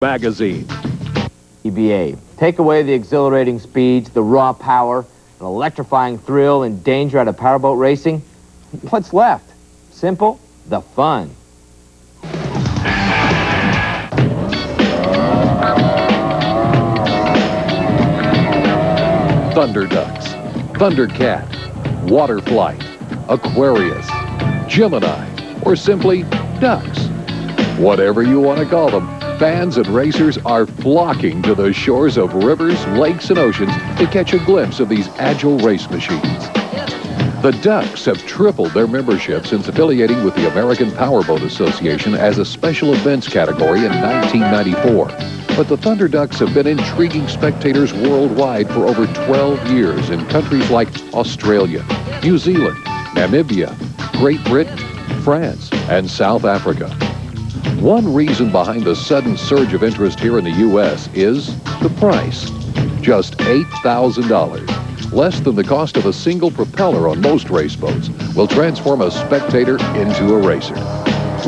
Magazine. APBA. Take away the exhilarating speeds, the raw power, an electrifying thrill, and danger out of powerboat racing. What's left? Simple, the fun. Thunder Ducks, Thundercat, Waterflight, Aquarius, Gemini, or simply Ducks. Whatever you want to call them, fans and racers are flocking to the shores of rivers, lakes, and oceans to catch a glimpse of these agile race machines. The Ducks have tripled their membership since affiliating with the American Powerboat Association as a special events category in 1994. But the Thunder Ducks have been intriguing spectators worldwide for over 12 years in countries like Australia, New Zealand, Namibia, Great Britain, France, and South Africa. One reason behind the sudden surge of interest here in the U.S. is the price. Just $8,000, less than the cost of a single propeller on most race boats, will transform a spectator into a racer.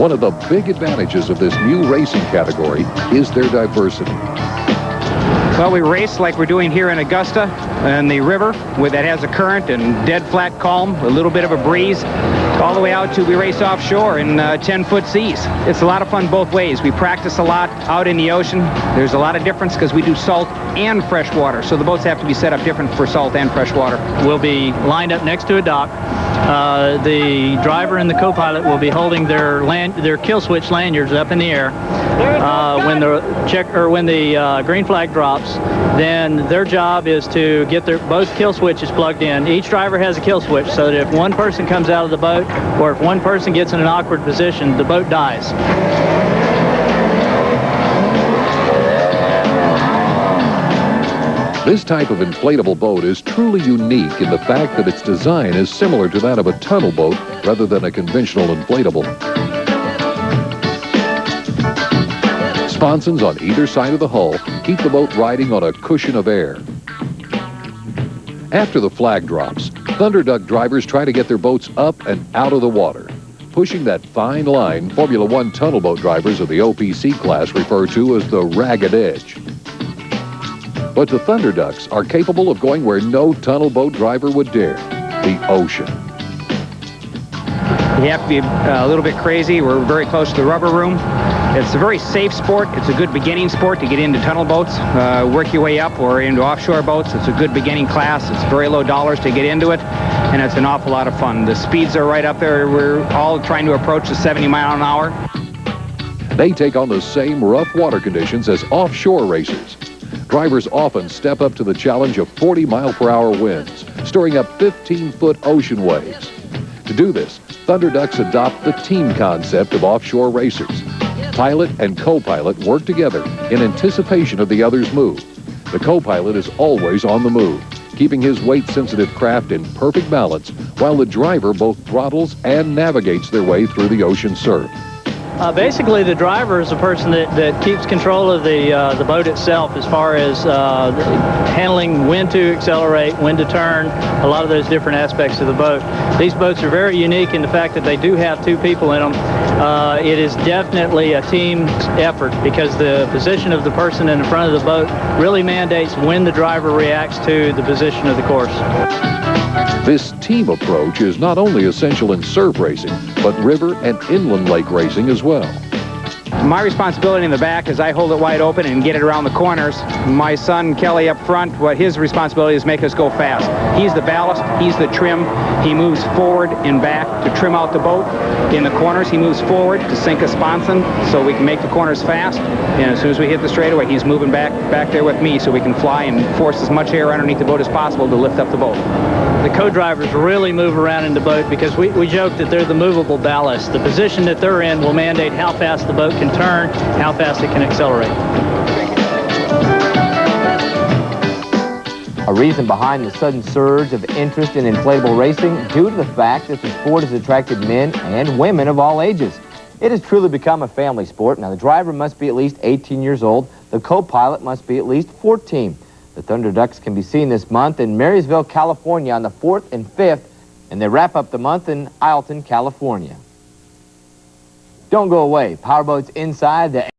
One of the big advantages of this new racing category is their diversity. Well, we race like we're doing here in Augusta and the river that has a current and dead flat calm, a little bit of a breeze, all the way out to we race offshore in 10-foot seas. It's a lot of fun both ways. We practice a lot out in the ocean. There's a lot of difference because we do salt and fresh water, so the boats have to be set up different for salt and fresh water. We'll be lined up next to a dock. The driver and the co-pilot will be holding their kill switch lanyards up in the air. When the green flag drops, then their job is to get both kill switches plugged in. Each driver has a kill switch, so that if one person comes out of the boat or if one person gets in an awkward position, the boat dies. This type of inflatable boat is truly unique in the fact that its design is similar to that of a tunnel boat rather than a conventional inflatable. Sponsons on either side of the hull keep the boat riding on a cushion of air. After the flag drops, Thunder Duck drivers try to get their boats up and out of the water, pushing that fine line Formula One tunnel boat drivers of the OPC class refer to as the ragged edge. But the Thunder Ducks are capable of going where no tunnel boat driver would dare, the ocean. You have to be a little bit crazy. We're very close to the rubber room. It's a very safe sport. It's a good beginning sport to get into tunnel boats, work your way up, or into offshore boats. It's a good beginning class. It's very low dollars to get into it, and it's an awful lot of fun. The speeds are right up there. We're all trying to approach the 70 mile an hour. They take on the same rough water conditions as offshore racers. Drivers often step up to the challenge of 40-mile-per-hour winds, stirring up 15-foot ocean waves. To do this, Thunder Ducks adopt the team concept of offshore racers. Pilot and co-pilot work together in anticipation of the other's move. The co-pilot is always on the move, keeping his weight-sensitive craft in perfect balance while the driver both throttles and navigates their way through the ocean surf. Basically, the driver is the person that keeps control of the boat itself as far as handling when to accelerate, when to turn, a lot of those different aspects of the boat. These boats are very unique in the fact that they do have two people in them. It is definitely a team effort because the position of the person in the front of the boat really mandates when the driver reacts to the position of the course. This team approach is not only essential in surf racing, but river and inland lake racing as well. My responsibility in the back is I hold it wide open and get it around the corners. My son, Kelly, up front, what his responsibility is make us go fast. He's the ballast, he's the trim. He moves forward and back to trim out the boat. In the corners, he moves forward to sink a sponson so we can make the corners fast. And as soon as we hit the straightaway, he's moving back there with me so we can fly and force as much air underneath the boat as possible to lift up the boat. The co-drivers really move around in the boat because we joke that they're the movable ballast. The position that they're in will mandate how fast the boat can turn, how fast it can accelerate. A reason behind the sudden surge of interest in inflatable racing due to the fact that the sport has attracted men and women of all ages. It has truly become a family sport. Now, the driver must be at least 18 years old. The co-pilot must be at least 14. The Thunder Ducks can be seen this month in Marysville, California on the 4th and 5th, and they wrap up the month in Isleton, California. Don't go away. Powerboats inside the